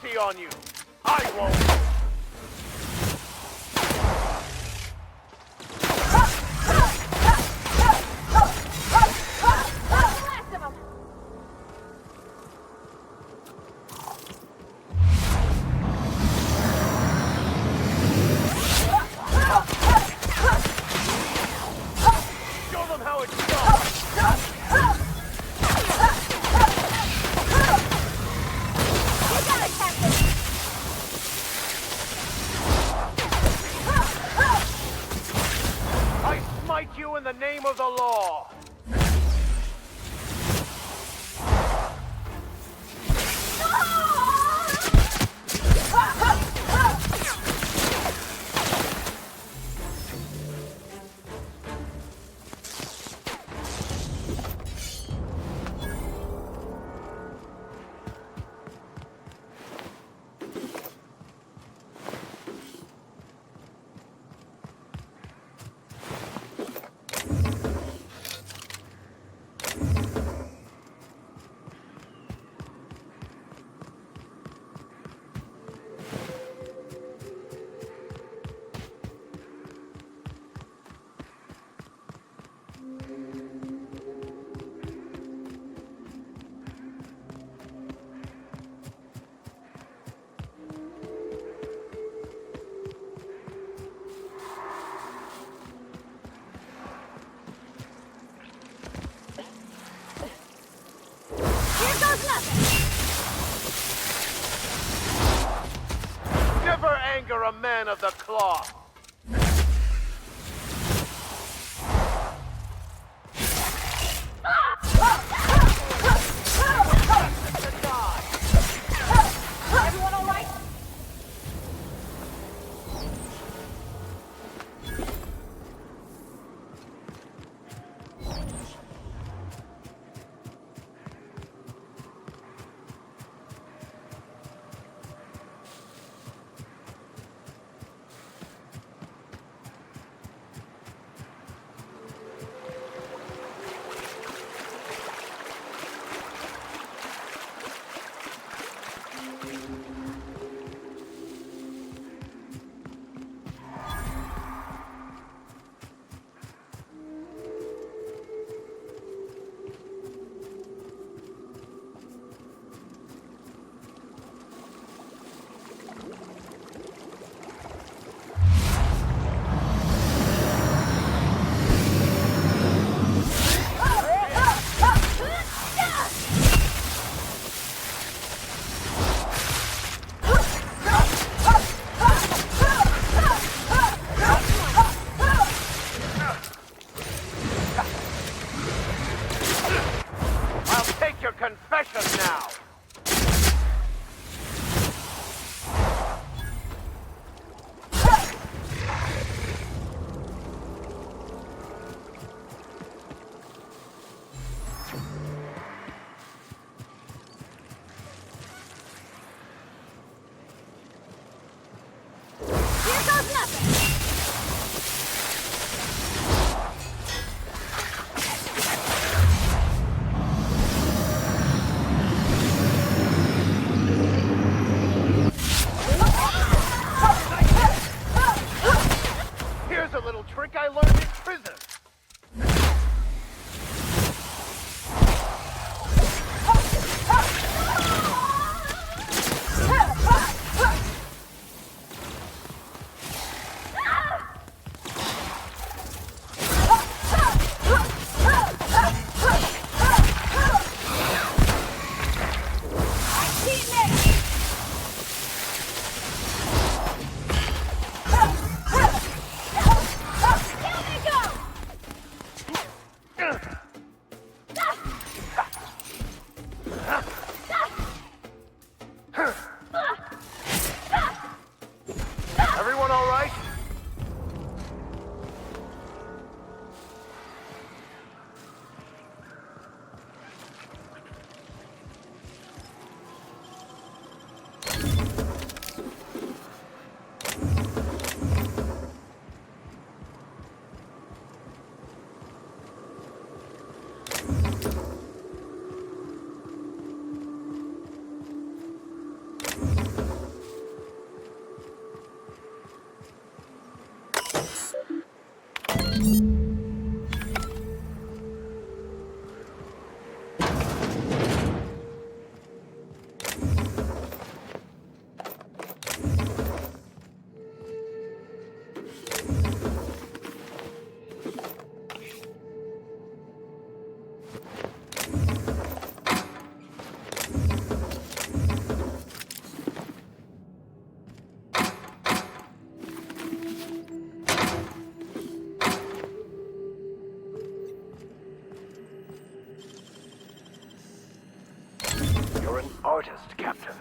mercy on you. I won't. Show them how it's done. I smite you in the name of the law. Never anger a man of the cloth. Everyone all right? I'll take your confession now. Here goes nothing! You're an artist, Captain.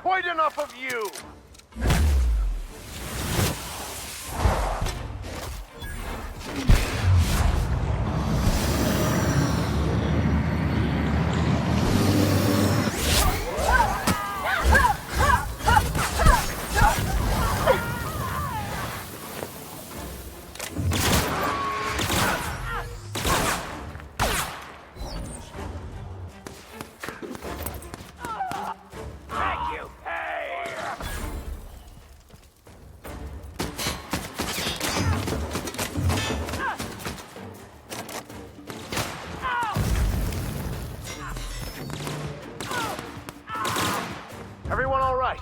quite enough of you! Thank you! Hey! Everyone all right?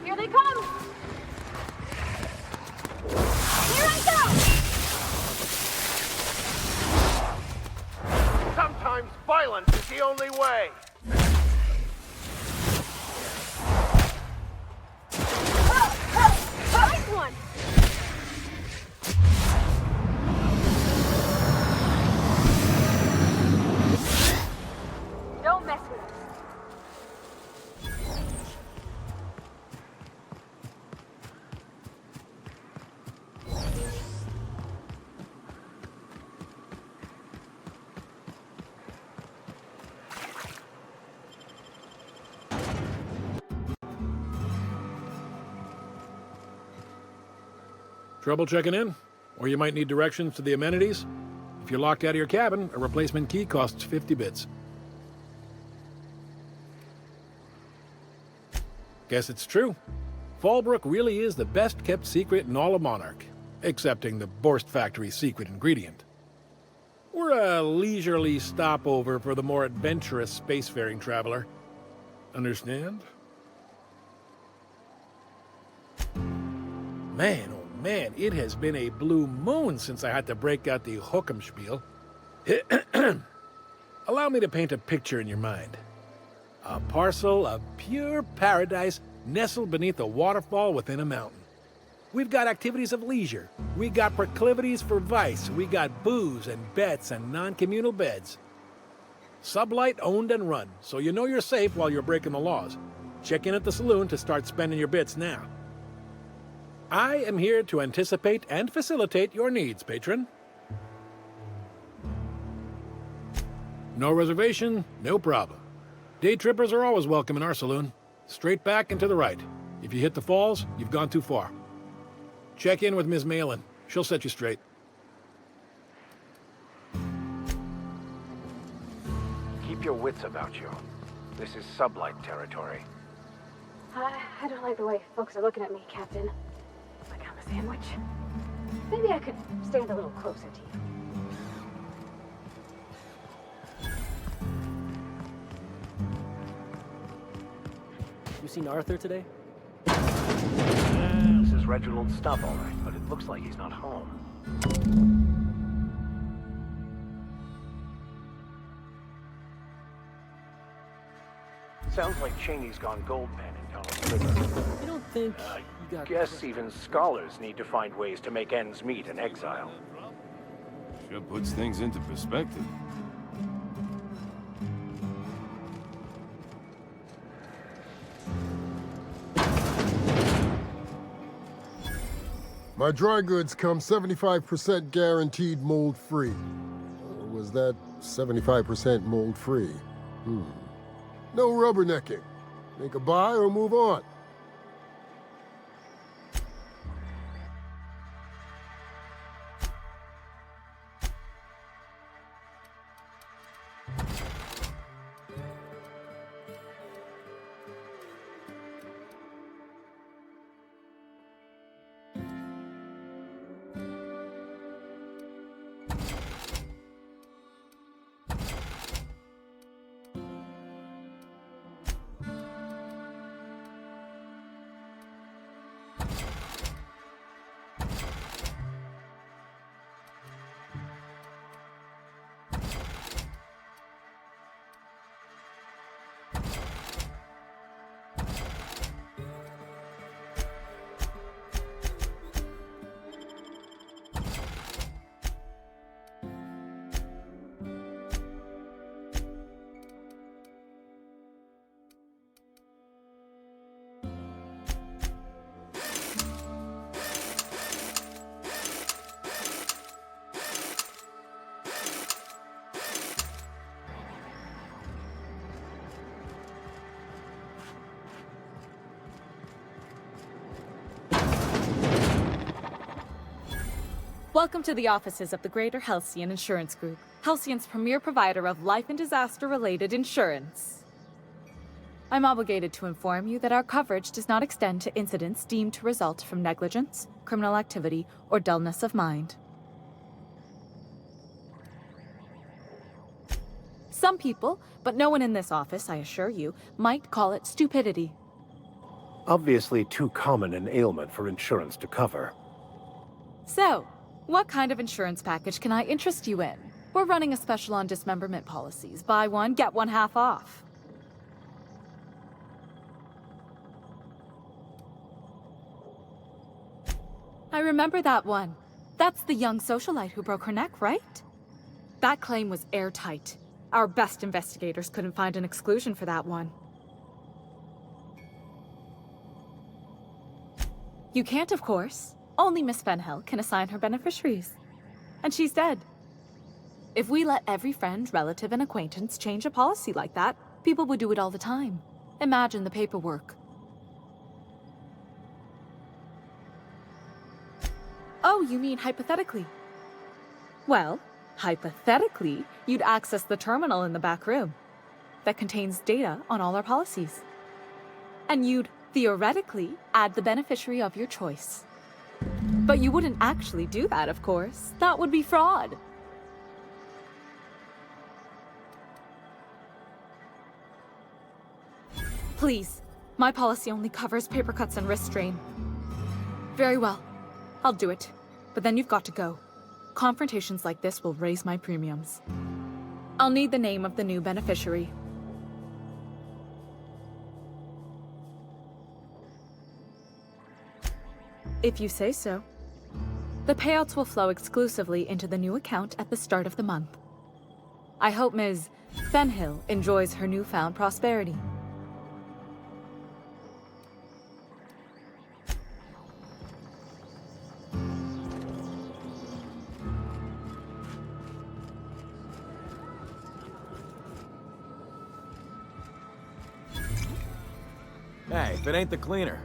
Here they come! Here I go! Sometimes violence is the only way! Nice one! Don't mess with us. Trouble checking in? Or you might need directions to the amenities? If you're locked out of your cabin, a replacement key costs 50 bits. Guess it's true. Fallbrook really is the best-kept secret in all of Monarch, excepting the Borst Factory's secret ingredient. We're a leisurely stopover for the more adventurous spacefaring traveler. Understand? Man, oh man, it has been a blue moon since I had to break out the hook'em spiel. Allow me to paint a picture in your mind. A parcel of pure paradise nestled beneath a waterfall within a mountain. We've got activities of leisure. We got proclivities for vice. We got booze and bets and non-communal beds. Sublight owned and run, so you know you're safe while you're breaking the laws. Check in at the saloon to start spending your bits now. I am here to anticipate and facilitate your needs, patron. No reservation, no problem. Day trippers are always welcome in our saloon. Straight back and to the right. If you hit the falls, you've gone too far. Check in with Ms. Malin. She'll set you straight. Keep your wits about you. This is sublight territory. I don't like the way folks are looking at me, Captain. Like I'm a sandwich. Maybe I could stand a little closer to you. You seen Arthur today? Reginald's stuff all right, but it looks like he's not home. Sounds like Cheney's gone gold panning down on the river. You don't think you got... Guess even scholars need to find ways to make ends meet in exile. Sure puts things into perspective. My dry goods come 75% guaranteed mold-free. Or was that 75% mold-free? No rubbernecking. Make a buy or move on. Welcome to the offices of the Greater Halcyon Insurance Group, Halcyon's premier provider of life and disaster-related insurance. I'm obligated to inform you that our coverage does not extend to incidents deemed to result from negligence, criminal activity, or dullness of mind. Some people, but no one in this office, I assure you, might call it stupidity. Obviously too common an ailment for insurance to cover. So, what kind of insurance package can I interest you in? We're running a special on dismemberment policies. Buy one, get one half off. I remember that one. That's the young socialite who broke her neck, right? That claim was airtight. Our best investigators couldn't find an exclusion for that one. You can't, of course. Only Miss Fenhill can assign her beneficiaries. And she's dead. If we let every friend, relative, and acquaintance change a policy like that, people would do it all the time. Imagine the paperwork. Oh, you mean hypothetically? Well, hypothetically, you'd access the terminal in the back room that contains data on all our policies. And you'd, theoretically, add the beneficiary of your choice. But you wouldn't actually do that, of course. That would be fraud. Please, my policy only covers paper cuts and wrist strain. Very well, I'll do it. But then you've got to go. Confrontations like this will raise my premiums. I'll need the name of the new beneficiary. If you say so. The payouts will flow exclusively into the new account at the start of the month. I hope Ms. Fenhill enjoys her newfound prosperity. Hey, if it ain't the cleaner,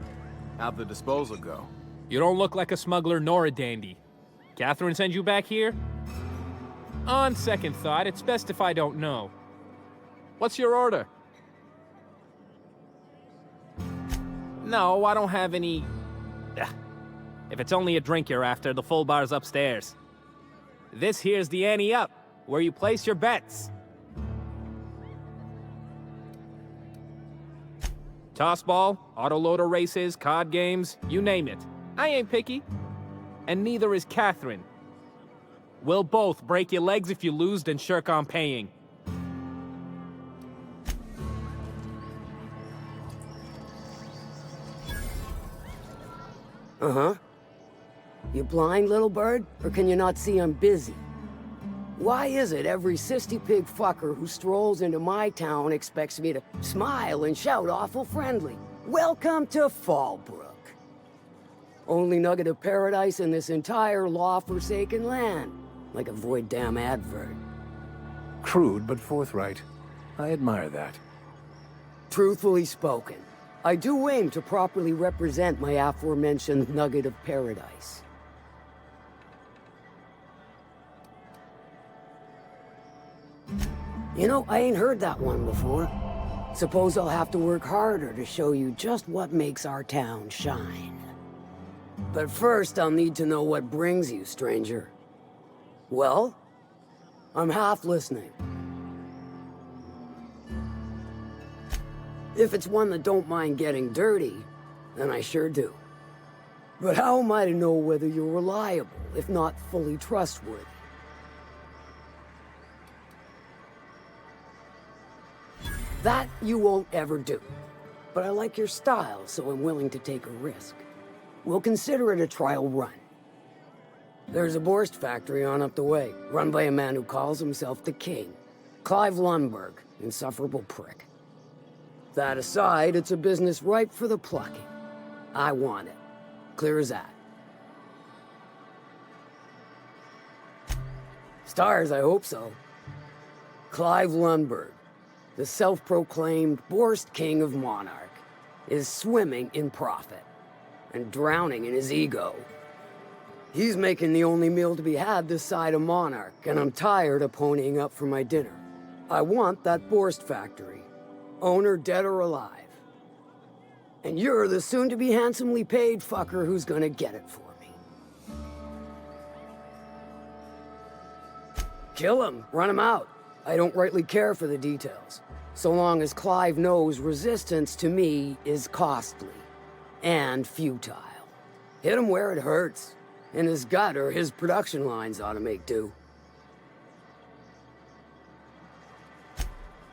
how'd the disposal go? You don't look like a smuggler nor a dandy. Catherine sent you back here? On second thought, it's best if I don't know. What's your order? No, I don't have any... If it's only a drink you're after, the full bar's upstairs. This here's the ante up, where you place your bets. Toss ball, autoloader races, card games, you name it. I ain't picky. And neither is Catherine. We'll both break your legs if you lose, then shirk on paying. Uh-huh. You blind, little bird? Or can you not see I'm busy? Why is it every sissy pig fucker who strolls into my town expects me to smile and shout awful friendly? Welcome to Fallbrook. Only nugget of paradise in this entire law-forsaken land. Like a void damn advert. Crude but forthright. I admire that. Truthfully spoken, I do aim to properly represent my aforementioned nugget of paradise. You know, I ain't heard that one before. Suppose I'll have to work harder to show you just what makes our town shine. But first, I'll need to know what brings you, stranger. Well, I'm half listening. If it's one that don't mind getting dirty, then I sure do. But how am I to know whether you're reliable, if not fully trustworthy? That you won't ever do. But I like your style, so I'm willing to take a risk. We'll consider it a trial run. There's a Borst factory on up the way, run by a man who calls himself the King. Clive Lundberg, insufferable prick. That aside, it's a business ripe for the plucking. I want it. Clear as that. Stars, I hope so. Clive Lundberg, the self-proclaimed Borst King of Monarch, is swimming in profit and drowning in his ego. He's making the only meal to be had this side of Monarch, and I'm tired of ponying up for my dinner. I want that Borst factory, owner dead or alive. And you're the soon-to-be handsomely paid fucker who's gonna get it for me. Kill him, run him out. I don't rightly care for the details, so long as Clive knows resistance to me is costly and futile. Hit him where it hurts. In his gut, or his production lines ought to make do.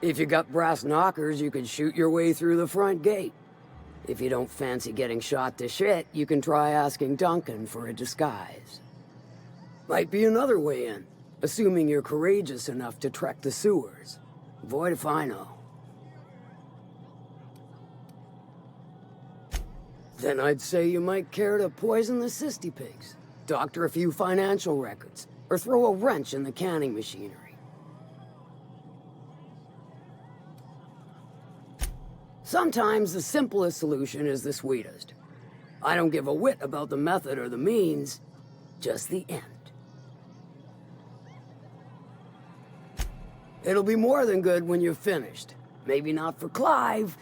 If you got brass knockers, you could shoot your way through the front gate. If you don't fancy getting shot to shit, you can try asking Duncan for a disguise. Might be another way in, assuming you're courageous enough to trek the sewers. Void if I know. Then I'd say you might care to poison the cysty pigs, doctor a few financial records, or throw a wrench in the canning machinery. Sometimes the simplest solution is the sweetest. I don't give a whit about the method or the means, just the end. It'll be more than good when you're finished. Maybe not for Clive,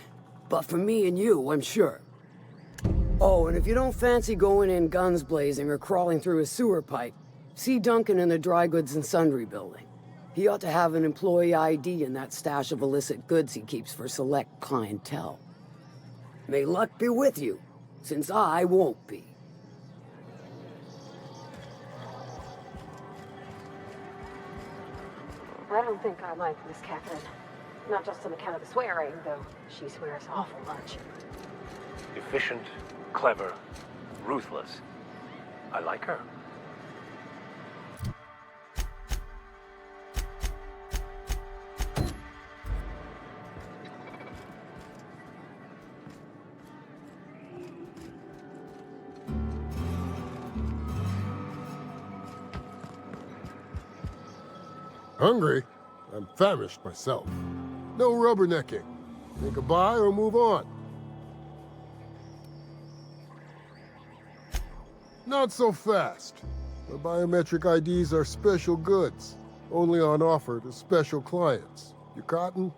but for me and you, I'm sure. Oh, and if you don't fancy going in guns blazing or crawling through a sewer pipe, see Duncan in the dry goods and sundry building. He ought to have an employee ID in that stash of illicit goods he keeps for select clientele. May luck be with you, since I won't be. I don't think I like Miss Catherine. Not just on account of the swearing, though she swears awful much. Efficient, clever, ruthless. I like her. Hungry? I'm famished myself. No rubbernecking. Make a buy or move on. Not so fast. The biometric IDs are special goods, only on offer to special clients. You cotton?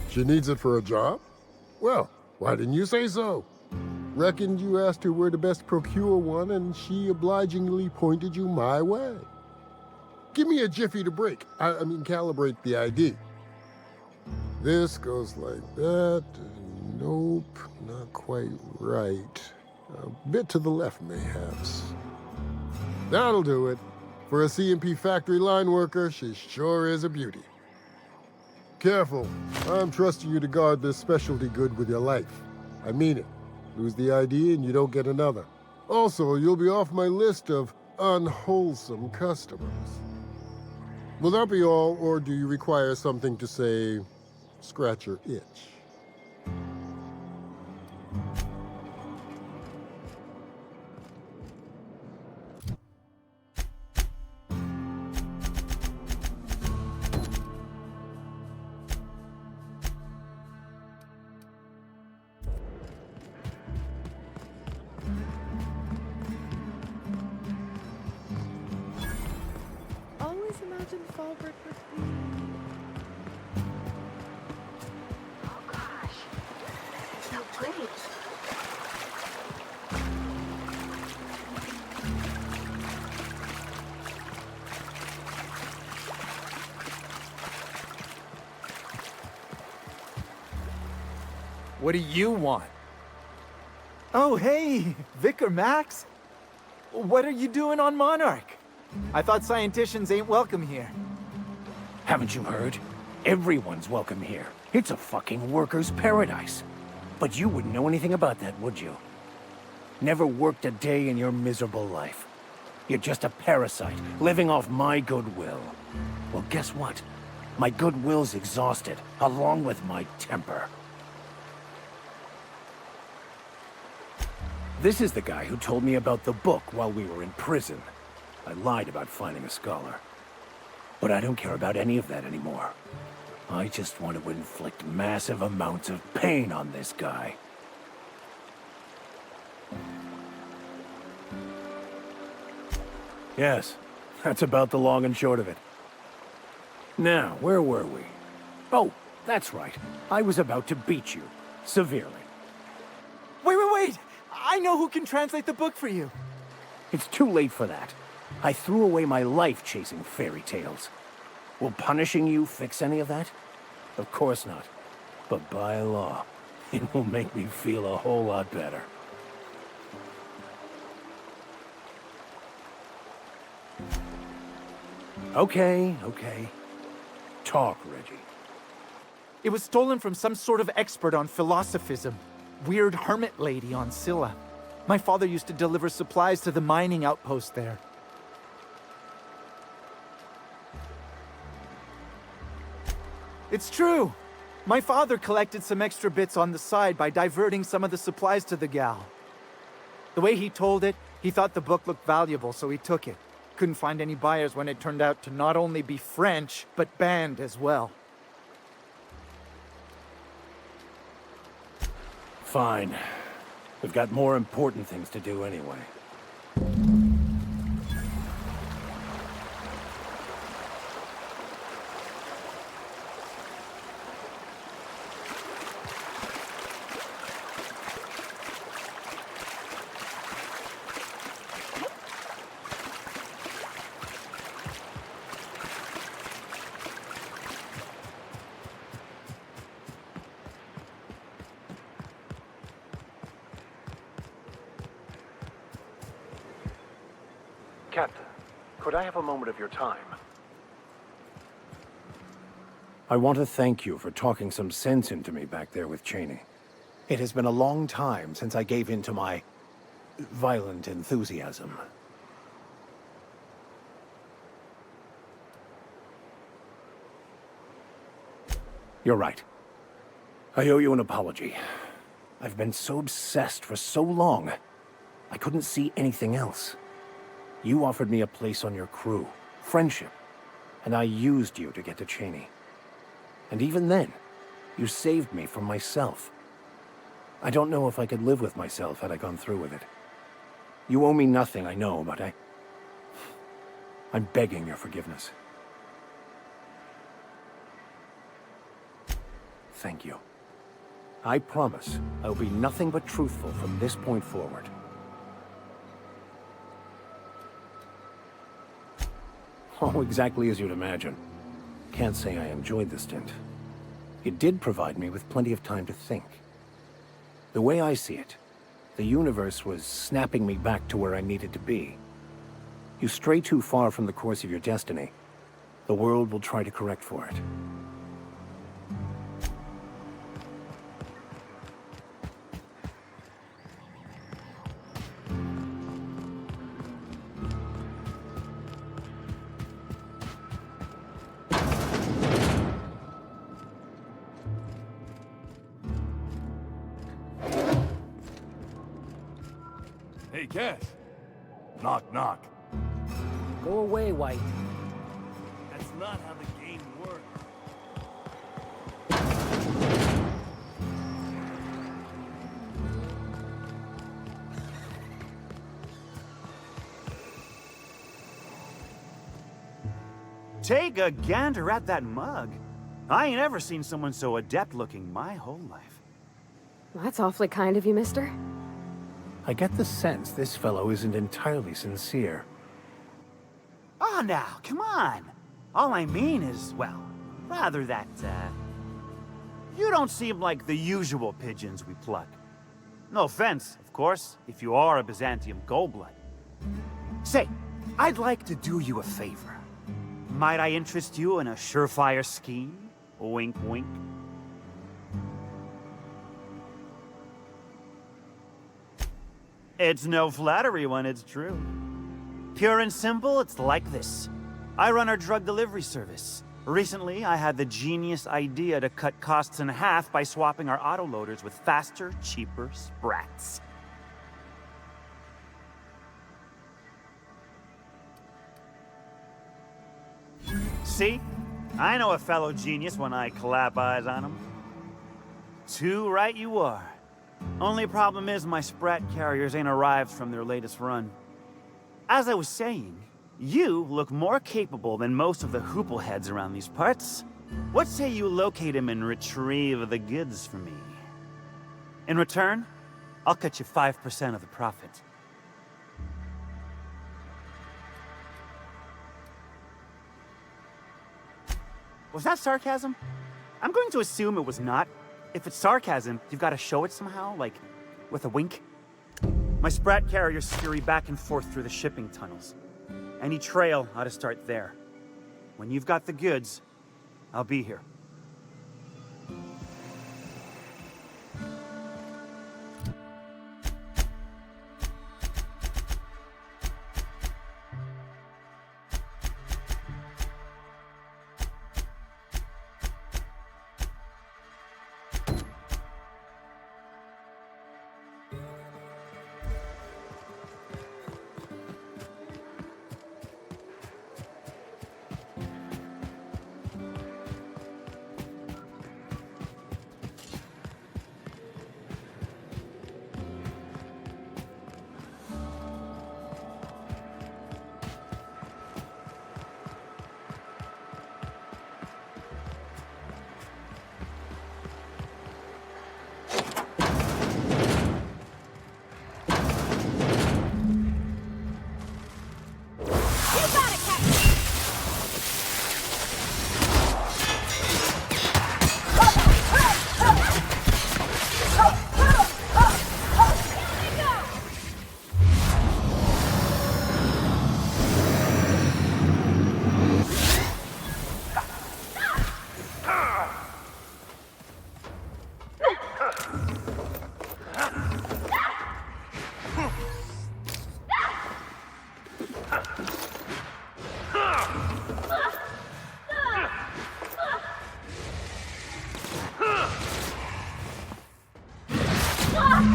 She needs it for a job? Well, why didn't you say so? Reckoned you asked her where to best procure one, and she obligingly pointed you my way. Give me a jiffy to break. I mean, calibrate the ID. This goes like that. Nope, not quite right. A bit to the left, mayhaps. That'll do it. For a CMP factory line worker, she sure is a beauty. Careful. I'm trusting you to guard this specialty good with your life. I mean it. Lose the ID and you don't get another. Also, you'll be off my list of unwholesome customers. Will that be all, or do you require something to say, scratch your itch? Always imagined Falbert would be... Oh gosh, it's so pretty. What do you want? Oh, hey, Vicar Max. What are you doing on Monarch? I thought scienticians ain't welcome here. Haven't you heard? Everyone's welcome here. It's a fucking worker's paradise. But you wouldn't know anything about that, would you? Never worked a day in your miserable life. You're just a parasite, living off my goodwill. Well, guess what? My goodwill's exhausted, along with my temper. This is the guy who told me about the book while we were in prison. I lied about finding a scholar. But I don't care about any of that anymore. I just want to inflict massive amounts of pain on this guy. Yes, that's about the long and short of it. Now, where were we? Oh, that's right. I was about to beat you. Severely. Wait! I know who can translate the book for you. It's too late for that. I threw away my life chasing fairy tales. Will punishing you fix any of that? Of course not. But by law, it will make me feel a whole lot better. Okay. Talk, Reggie. It was stolen from some sort of expert on philosophism. Weird hermit lady on Scylla. My father used to deliver supplies to the mining outpost there. It's true. My father collected some extra bits on the side by diverting some of the supplies to the gal. The way he told it, he thought the book looked valuable, so he took it. Couldn't find any buyers when it turned out to not only be French, but banned as well. Fine. We've got more important things to do anyway. Captain, could I have a moment of your time? I want to thank you for talking some sense into me back there with Cheney. It has been a long time since I gave in to my violent enthusiasm. You're right. I owe you an apology. I've been so obsessed for so long, I couldn't see anything else. You offered me a place on your crew, friendship, and I used you to get to Cheney. And even then, you saved me from myself. I don't know if I could live with myself had I gone through with it. You owe me nothing, I know, but I'm begging your forgiveness. Thank you. I promise I'll be nothing but truthful from this point forward. Oh, exactly as you'd imagine. Can't say I enjoyed the stint. It did provide me with plenty of time to think. The way I see it, the universe was snapping me back to where I needed to be. You stray too far from the course of your destiny, the world will try to correct for it. Hey, Cass. Knock, knock. Go away, White. That's not how the game works. Take a gander at that mug. I ain't ever seen someone so adept-looking my whole life. Well, that's awfully kind of you, mister. I get the sense this fellow isn't entirely sincere. Oh, now, come on. All I mean is, well, rather that, you don't seem like the usual pigeons we pluck. No offense, of course, if you are a Byzantium Goldblood. Say, I'd like to do you a favor. Might I interest you in a surefire scheme? Wink, wink. It's no flattery when it's true. Pure and simple, it's like this. I run our drug delivery service. Recently, I had the genius idea to cut costs in half by swapping our autoloaders with faster, cheaper sprats. See? I know a fellow genius when I clap eyes on him. Too right you are. Only problem is my sprat carriers ain't arrived from their latest run. As I was saying, you look more capable than most of the hoople heads around these parts. What say you locate him and retrieve the goods for me? In return, I'll cut you 5% of the profit. Was that sarcasm? I'm going to assume it was not. If it's sarcasm, you've got to show it somehow, like with a wink. My sprat carriers scurry back and forth through the shipping tunnels. Any trail ought to start there. When you've got the goods, I'll be here.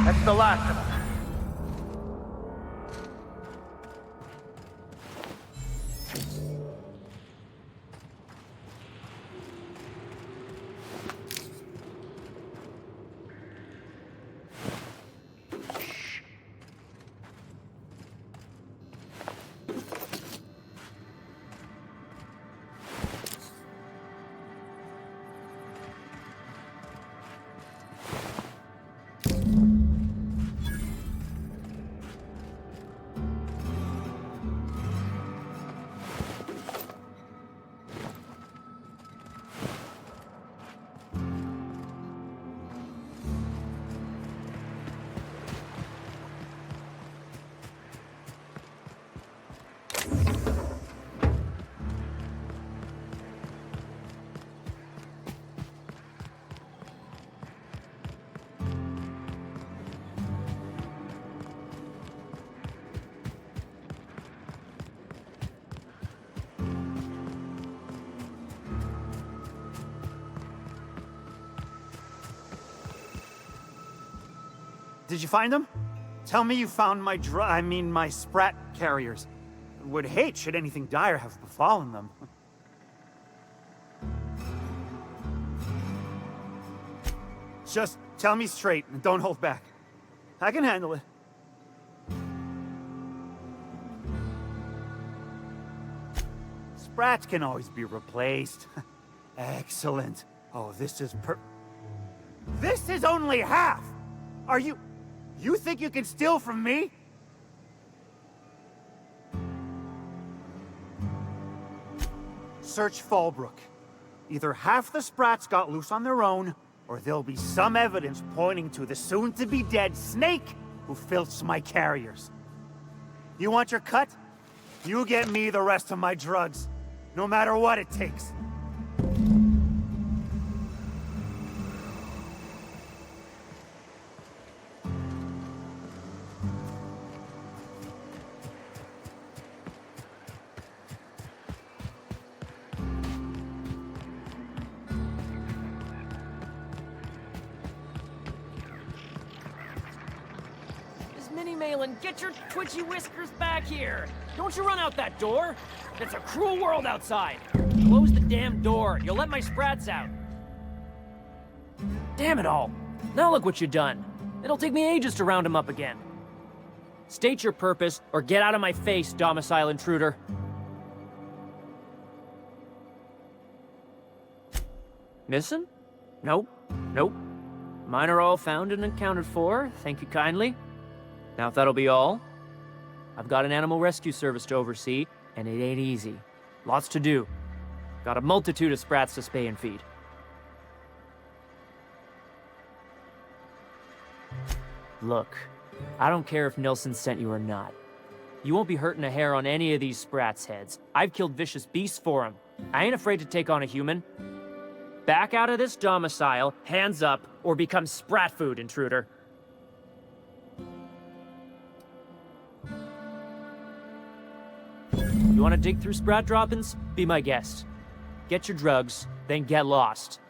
That's the last of them. Did you find them? Tell me you found my sprat carriers. Would hate should anything dire have befallen them. Just tell me straight and don't hold back. I can handle it. Sprats can always be replaced. Excellent. Oh, this is This is only half! Are you... You think you can steal from me? Search Fallbrook. Either half the Sprats got loose on their own, or there'll be some evidence pointing to the soon-to-be-dead snake who filched my carriers. You want your cut? You get me the rest of my drugs, no matter what it takes. Minnie Malin, get your twitchy whiskers back here! Don't you run out that door! It's a cruel world outside! Close the damn door, you'll let my sprats out! Damn it all! Now look what you've done! It'll take me ages to round him up again. State your purpose, or get out of my face, domicile intruder. Missing? Nope. Nope. Mine are all found and accounted for, thank you kindly. Now, if that'll be all, I've got an animal rescue service to oversee, and it ain't easy. Lots to do. Got a multitude of sprats to spay and feed. Look, I don't care if Nilsson sent you or not. You won't be hurting a hair on any of these sprats' heads. I've killed vicious beasts for them. I ain't afraid to take on a human. Back out of this domicile, hands up, or become sprat food, intruder. You want to dig through sprat droppings? Be my guest. Get your drugs, then get lost.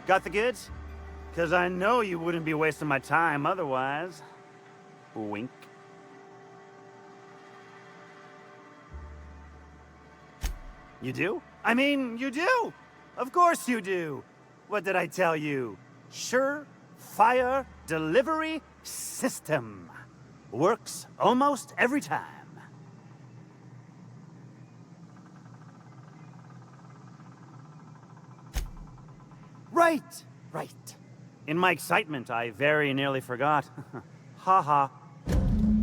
Got the goods? Because I know you wouldn't be wasting my time otherwise. Wink. You do? I mean, you do! Of course you do! What did I tell you? Sure-fire delivery system. Works almost every time. Right. In my excitement, I very nearly forgot. Ha ha.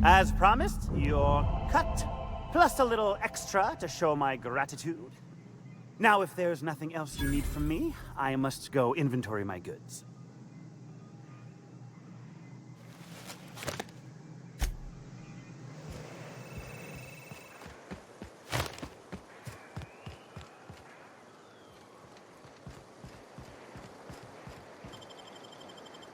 As promised, your cut, plus a little extra to show my gratitude. Now, if there's nothing else you need from me, I must go inventory my goods.